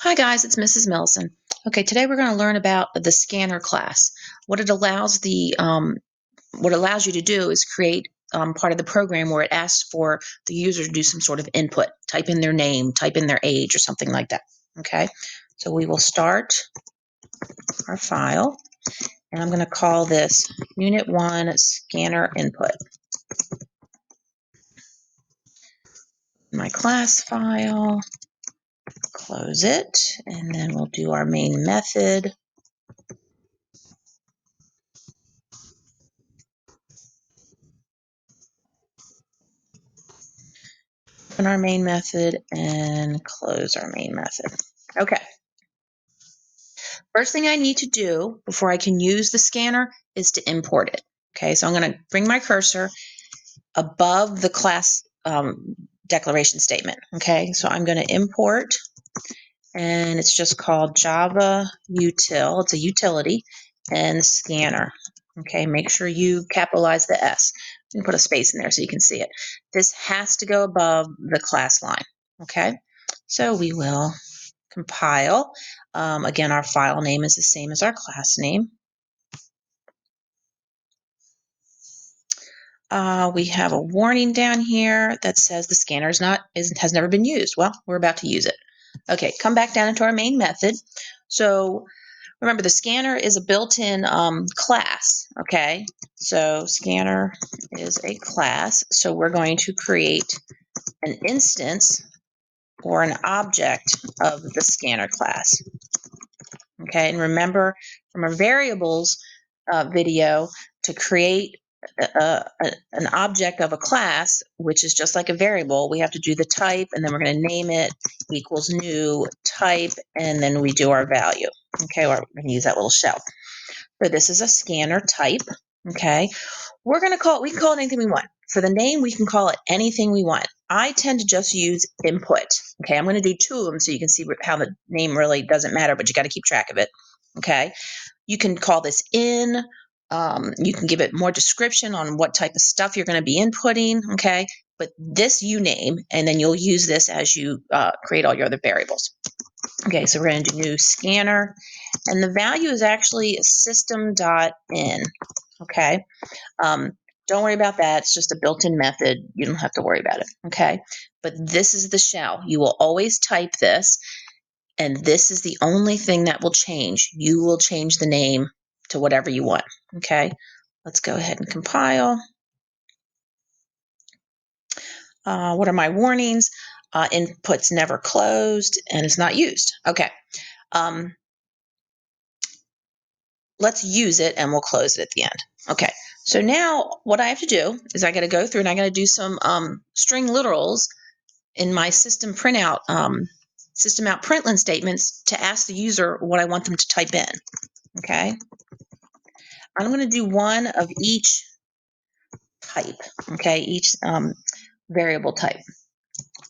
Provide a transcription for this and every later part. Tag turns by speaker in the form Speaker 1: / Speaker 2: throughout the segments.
Speaker 1: Hi guys, it's Mrs. Milson. Okay, today we're going to learn about the scanner class. What it allows what it allows you to do is create part of the program where it asks for the user to do some sort of input, type in their name, type in their age, or something like that. Okay, so we will start our file, and I'm going to call this Unit 1 Scanner Input. My class file, close it, and then we'll do our main method. Open our main method and close our main method. Okay. First thing I need to do before I can use the scanner is to import it. Okay, so I'm going to bring my cursor above the class declaration statement. Okay, so I'm going to import, and it's just called Java Util. It's a utility and scanner. Okay, make sure you capitalize the S. You can put a space in there so you can see it. This has to go above the class line. Okay, so we will compile. Again, our file name is the same as our class name. We have a warning down here that says the scanner has never been used. Well, we're about to use it. Okay, come back down into our main method. So remember, the scanner is a built-in class. Okay, so scanner is a class. So we're going to create an instance or an object of the scanner class. Okay, and remember from our variables video to create an object of a class, which is just like a variable, we have to do the type, and then we're going to name it equals new type, and then we do our value. Okay, we're going to use that little shell. So this is a scanner type. Okay, we can call it anything we want. For the name, we can call it anything we want. I tend to just use input. Okay, I'm going to do two of them so you can see how the name really doesn't matter, but you got to keep track of it. Okay, you can call this in. You can give it more description on what type of stuff you're going to be inputting. Okay, but this you name, and then you'll use this as you create all your other variables. Okay, so we're going to do new scanner, and the value is actually system.in. Okay, don't worry about that. It's just a built-in method. You don't have to worry about it. Okay, but this is the shell. You will always type this, and this is the only thing that will change. You will change the name to whatever you want. Okay, let's go ahead and compile. What are my warnings? Inputs never closed and is not used. Okay. Let's use it and we'll close it at the end. Okay, so now what I have to do is I got to go through and I got to do some string literals in my system printout, system out println statements to ask the user what I want them to type in. Okay, I'm going to do one of each type. Okay, each variable type.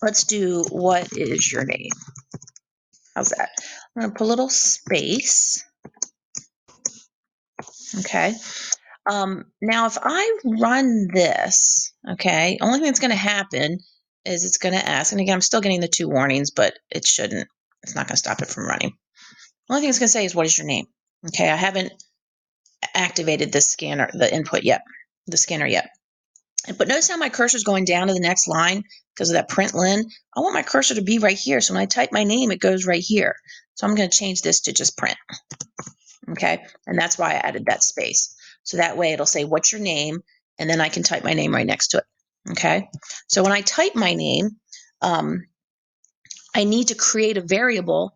Speaker 1: Let's do what is your name? How's that? I'm going to put a little space. Okay. Now, if I run this, okay, only thing that's going to happen is it's going to ask, and again, I'm still getting the two warnings, but it shouldn't. It's not going to stop it from running. Only thing it's going to say is, what is your name? Okay, I haven't activated the scanner, the input yet, the scanner yet. But notice how my cursor is going down to the next line because of that println. I want my cursor to be right here. So when I type my name, it goes right here. So I'm going to change this to just print. Okay, and that's why I added that space. So that way it'll say, what's your name? And then I can type my name right next to it. Okay, so when I type my name, I need to create a variable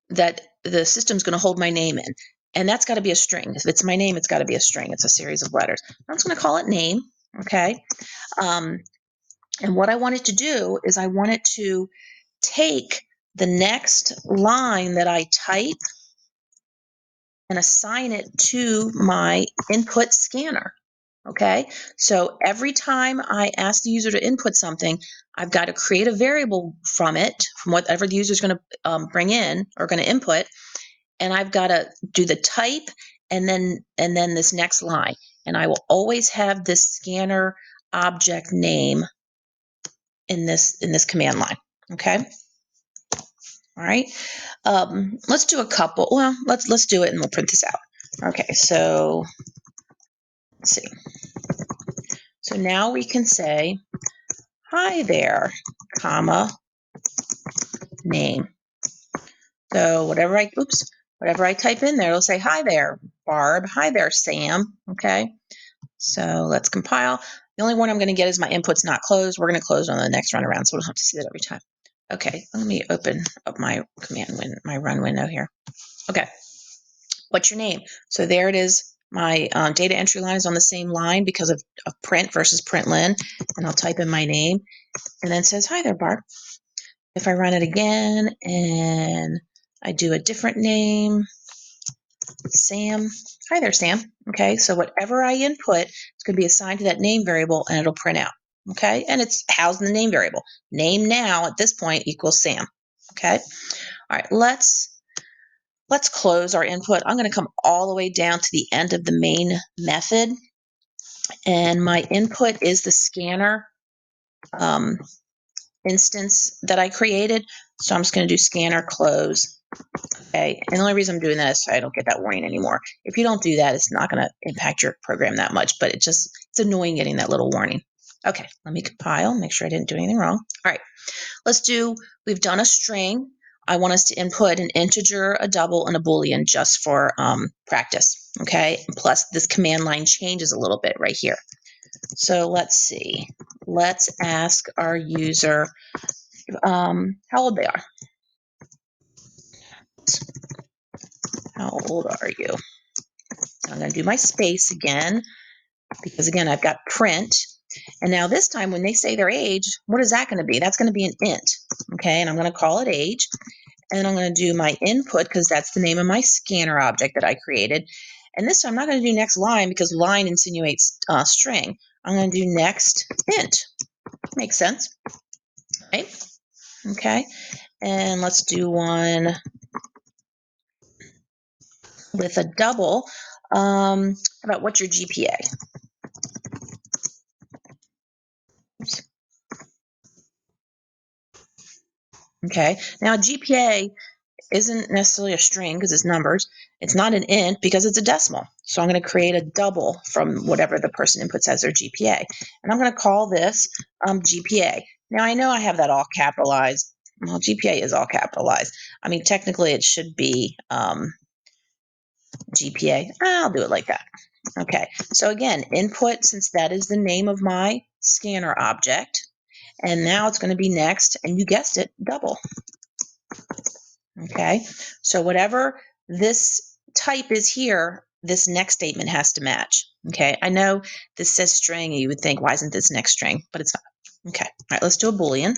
Speaker 1: that the system's going to hold my name in. And that's got to be a string. If it's my name, it's got to be a string. It's a series of letters. I'm just going to call it name. Okay, and what I want it to do is I want it to take the next line that I type and assign it to my input scanner. Okay, so every time I ask the user to input something, I've got to create a variable from it, from whatever the user is going to bring in or going to input, and I've got to do the type and then this next line, and I will always have this scanner object name in this command line. Okay. All right. Let's do a couple. Well, let's do it and we'll print this out. Okay, so let's see. So now we can say, hi there, comma, name. So whatever I type in there, it'll say, hi there, Barb. Hi there, Sam. Okay. So let's compile. The only one I'm going to get is my input's not closed. We're going to close on the next run around, so we don't have to see that every time. Okay, let me open up my my run window here. Okay, what's your name? So there it is. My data entry line is on the same line because of print versus println, and I'll type in my name, and then it says, hi there, Barb. If I run it again and I do a different name, Sam. Hi there, Sam. Okay, so whatever I input, it's going to be assigned to that name variable and it'll print out. Okay, and it's housed in the name variable. Name now at this point equals Sam. Okay, all right, let's close our input. I'm going to come all the way down to the end of the main method, and my input is the scanner instance that I created. So I'm just going to do scanner close. Okay, and the only reason I'm doing that is so I don't get that warning anymore. If you don't do that, it's not going to impact your program that much, but it's annoying getting that little warning. Okay, let me compile, make sure I didn't do anything wrong. All right, we've done a string. I want us to input an integer, a double, and a Boolean just for practice, okay? Plus, this command line changes a little bit right here. So let's see. Let's ask our user how old they are. How old are you? I'm going to do my space again because, again, I've got print. And now this time when they say their age, what is that going to be? That's going to be an int, okay? And I'm going to call it age. And I'm going to do my input because that's the name of my scanner object that I created. And this time I'm not going to do next line because line insinuates string. I'm going to do next int. Makes sense, right? Okay. And let's do one with a double. How about what's your GPA? Oops. Okay. Now GPA isn't necessarily a string because it's numbers. It's not an int because it's a decimal. So I'm going to create a double from whatever the person inputs as their GPA. And I'm going to call this GPA. Now I know I have that all capitalized. Well, GPA is all capitalized. I mean, technically it should be GPA. I'll do it like that. Okay. So again, input, since that is the name of my scanner object. And now it's going to be next, and you guessed it, double. Okay, so whatever this type is here, this next statement has to match. Okay, I know this says string, and you would think, why isn't this next string? But it's not. Okay, all right, let's do a Boolean.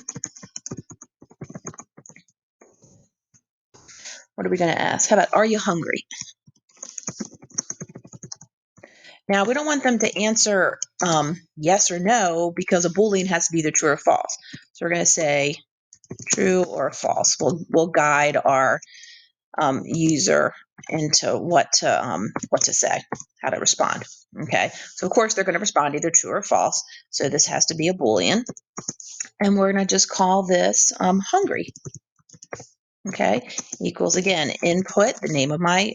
Speaker 1: What are we going to ask? How about, are you hungry? Now, we don't want them to answer yes or no because a Boolean has to be either true or false. So we're going to say true or false. We'll guide our user into what to say, how to respond. Okay, so of course they're going to respond either true or false. So this has to be a Boolean, and we're going to just call this hungry. Okay, equals again input, the name of my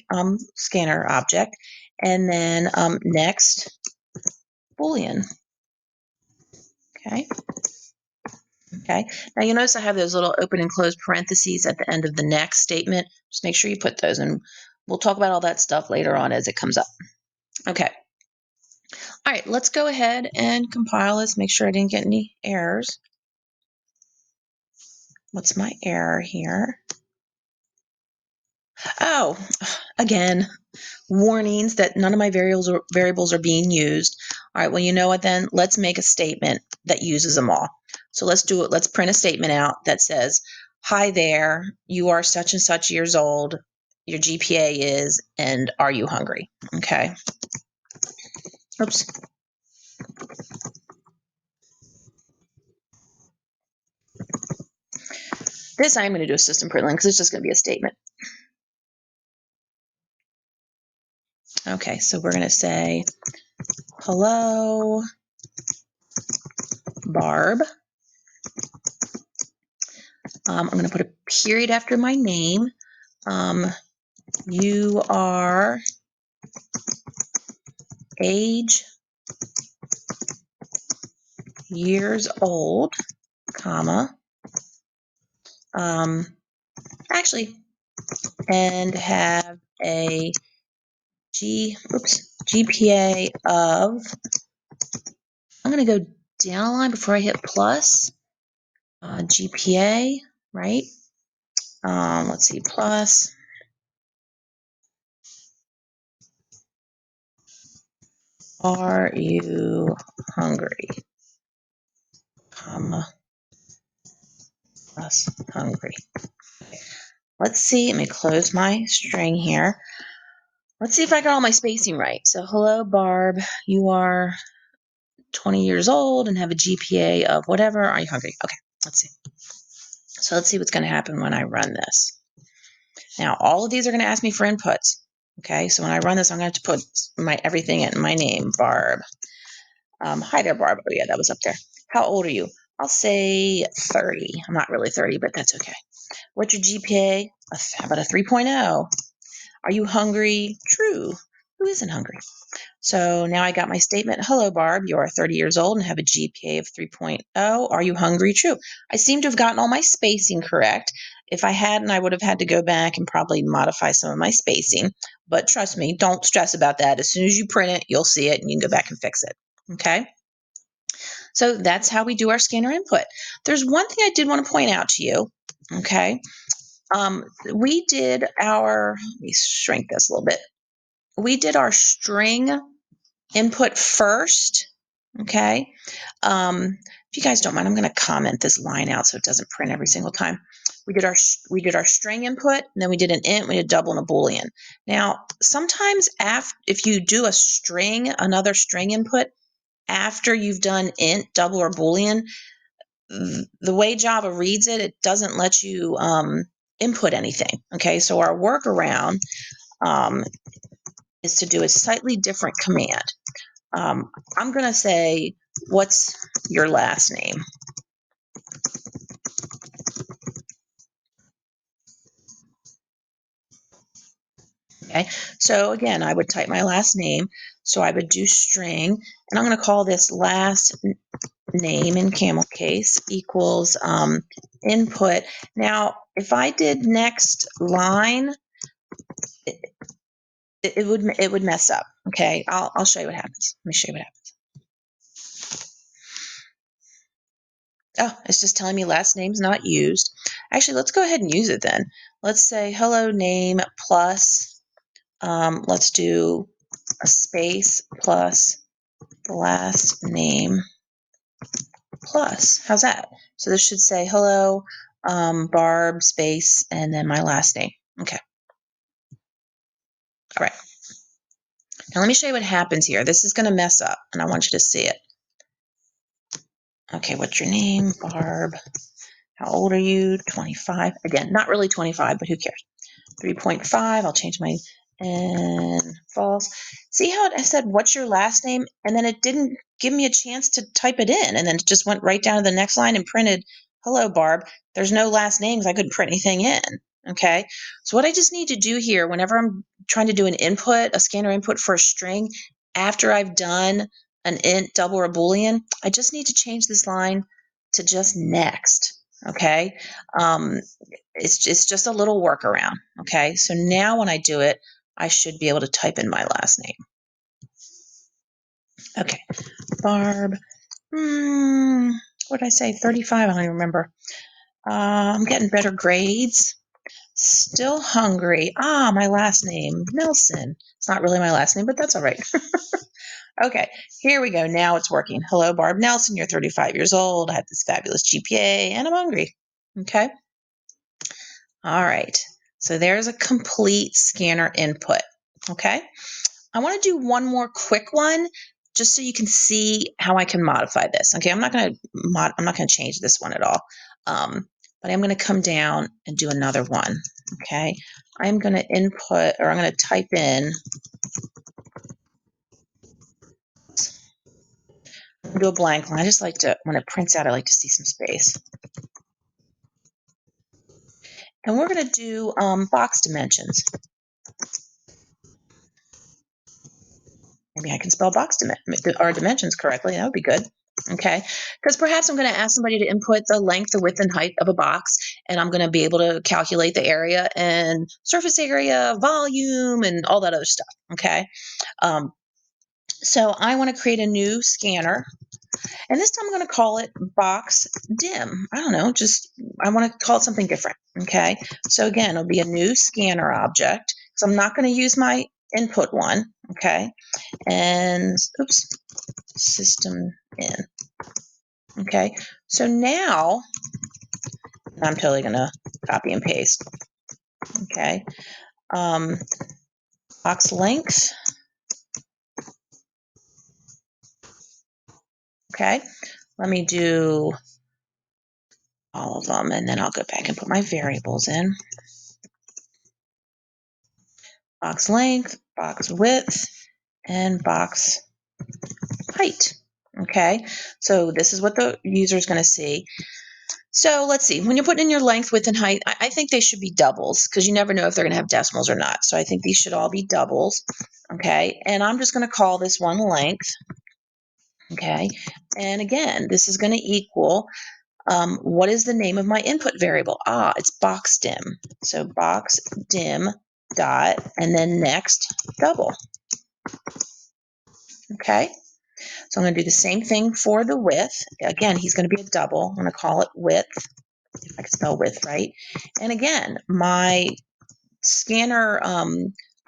Speaker 1: scanner object, and then next Boolean. Okay. Okay. Now you notice I have those little open and close parentheses at the end of the next statement. Just make sure you put those in. We'll talk about all that stuff later on as it comes up. Okay. All right, let's go ahead and compile this. Make sure I didn't get any errors. What's my error here? Oh, again, warnings that none of my variables are being used. All right, well, you know what then? Let's make a statement that uses them all. So let's do it. Let's print a statement out that says, hi there, you are such and such years old, your GPA is, and are you hungry? Okay. Oops. This I'm going to do a system println because it's just going to be a statement. Okay, so we're going to say, hello, Barb. I'm going to put a period after my name. You are age, years old, comma, actually, and have a GPA of, I'm going to go down a line before I hit plus, GPA, right? Let's see, plus, are you hungry, comma, plus hungry. Let's see, let me close my string here. Let's see if I got all my spacing right. So, hello, Barb, you are 20 years old and have a GPA of whatever. Are you hungry? Okay, let's see. So let's see what's going to happen when I run this. Now, all of these are going to ask me for inputs. Okay, so when I run this, I'm going to have to put my everything in. My name, Barb. Hi there, Barb. Oh, yeah, that was up there. How old are you? I'll say 30. I'm not really 30, but that's okay. What's your GPA? How about a 3.0? Are you hungry? True. Who isn't hungry? So now I got my statement. Hello, Barb. You are 30 years old and have a GPA of 3.0. Are you hungry? True. I seem to have gotten all my spacing correct. If I hadn't, I would have had to go back and probably modify some of my spacing. But trust me, don't stress about that. As soon as you print it, you'll see it and you can go back and fix it. Okay? So that's how we do our scanner input. There's one thing I did want to point out to you. Okay? We did our, let me shrink this a little bit. We did our string input first. Okay. If you guys don't mind, I'm going to comment this line out so it doesn't print every single time. We did our string input, and then we did an int, we did a double and a boolean. Now, sometimes if you do another string input after you've done int, double, or boolean, the way Java reads it, it doesn't let you input anything. Okay, so our workaround is to do a slightly different command. I'm going to say, what's your last name? Okay, so again, I would type my last name. So I would do string, and I'm going to call this last name in camel case equals input. Now, if I did next line, it would mess up. Okay, I'll show you what happens. Let me show you what happens. Oh, it's just telling me last name's not used. Actually, let's go ahead and use it then. Let's say hello name plus, let's do a space plus the last name plus. How's that? So this should say hello, Barb space, and then my last name. Okay. All right. Now let me show you what happens here. This is going to mess up, and I want you to see it. Okay, what's your name? Barb. How old are you? 25. Again, not really 25, but who cares? 3.5. I'll change my and false. See how I said, what's your last name? And then it didn't give me a chance to type it in. And then it just went right down to the next line and printed, hello, Barb. There's no last names. I couldn't print anything in. Okay. So what I just need to do here, whenever I'm trying to do an input, a scanner input for a string, after I've done an int, double, or a Boolean, I just need to change this line to just next. Okay. It's just a little workaround. Okay, so now when I do it, I should be able to type in my last name. Okay, Barb. What did I say? 35. I don't even remember. I'm getting better grades. Still hungry. My last name, Nelson. It's not really my last name, but that's all right. Okay, here we go. Now it's working. Hello, Barb Nelson. You're 35 years old. I have this fabulous GPA, and I'm hungry. Okay. All right, so there's a complete scanner input. Okay, I want to do one more quick one just so you can see how I can modify this. Okay, I'm not going to change this one at all, but I'm going to come down and do another one. Okay, I'm going to input, or I'm going to type in, do a blank line. I just like to, when it prints out, I like to see some space. and we're going to do box dimensions. Maybe I can spell dimensions correctly. That would be good. Okay, because perhaps I'm going to ask somebody to input the length, the width, and height of a box, and I'm going to be able to calculate the area and surface area, volume, and all that other stuff. Okay, so I want to create a new scanner, and this time I'm going to call it box dim. I don't know, I want to call it something different. Okay, so again, it'll be a new scanner object. So I'm not going to use my input one. Okay, and oops. System in. Okay, so now I'm totally going to copy and paste. Okay, box length. Okay, let me do all of them, and then I'll go back and put my variables in. Box length, box width, and box height. Okay, so this is what the user is going to see. So let's see, when you're putting in your length, width, and height, I think they should be doubles because you never know if they're going to have decimals or not. So I think these should all be doubles. Okay, and I'm just going to call this one length. Okay, and again, this is going to equal, what is the name of my input variable? It's box dim. So box dim dot, and then next double. Okay, so I'm going to do the same thing for the width. Again, he's going to be a double. I'm going to call it width, if I can spell width right. And again, my scanner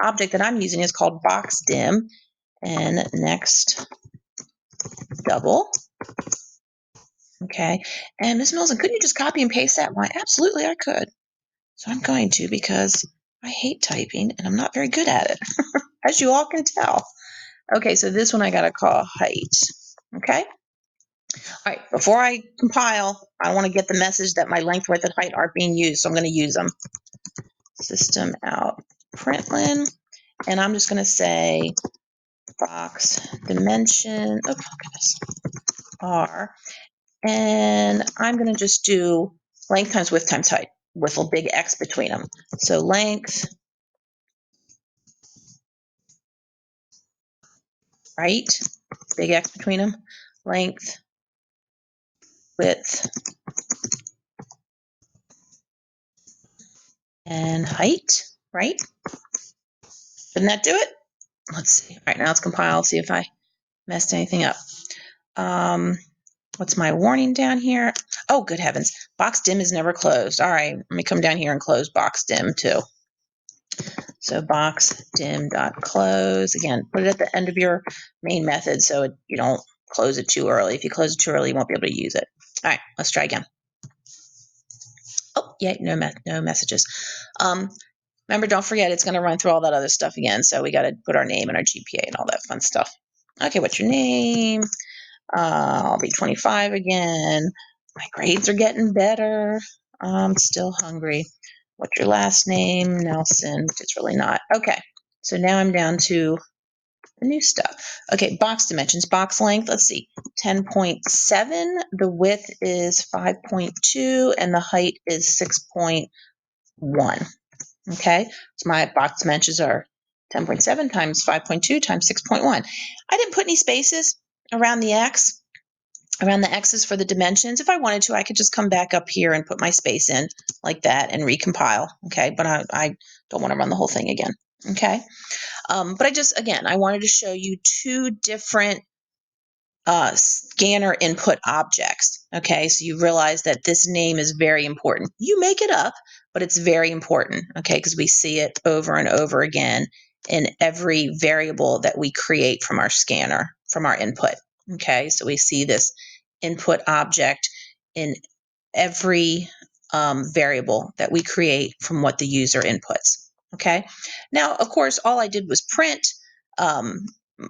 Speaker 1: object that I'm using is called box dim, and next double. Okay, and Ms. Milson, couldn't you just copy and paste that? Why, absolutely I could. So I'm going to, because I hate typing and I'm not very good at it, as you all can tell. Okay, so this one I got to call height. Okay. All right, before I compile, I want to get the message that my length, width, and height aren't being used, so I'm going to use them. System out println, and I'm just going to say box dimension, oh goodness, R, and I'm going to just do length times width times height with a big X between them. So length, right, big X between them, length, width, and height, right? Didn't that do it? Let's see. All right, now let's compile, see if I messed anything up. What's my warning down here? Oh, good heavens. Box dim is never closed. All right, let me come down here and close box dim too. So box dim dot close. Again, put it at the end of your main method so you don't close it too early. If you close it too early, you won't be able to use it. All right, let's try again. Oh, yeah, no messages. Remember, don't forget, it's going to run through all that other stuff again. So we got to put our name and our GPA and all that fun stuff. Okay, what's your name? I'll be 25 again. My grades are getting better. I'm still hungry. What's your last name? Nelson, which it's really not. Okay, so now I'm down to the new stuff. Okay, box dimensions, box length, let's see, 10.7. The width is 5.2, and the height is 6.1. Okay, so my box dimensions are 10.7 times 5.2 times 6.1. I didn't put any spaces around the X, around the X's for the dimensions. If I wanted to, I could just come back up here and put my space in like that and recompile. Okay, but I don't want to run the whole thing again. Okay, but I wanted to show you two different scanner input objects. Okay, so you realize that this name is very important. You make it up, but it's very important, okay, because we see it over and over again in every variable that we create from our scanner, from our input. Okay, so we see this input object in every variable that we create from what the user inputs. Okay, now, of course, all I did was print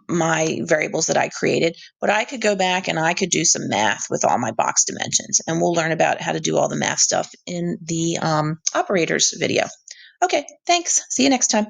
Speaker 1: my variables that I created, but I could go back and I could do some math with all my box dimensions, and we'll learn about how to do all the math stuff in the operators video. Okay, thanks. See you next time.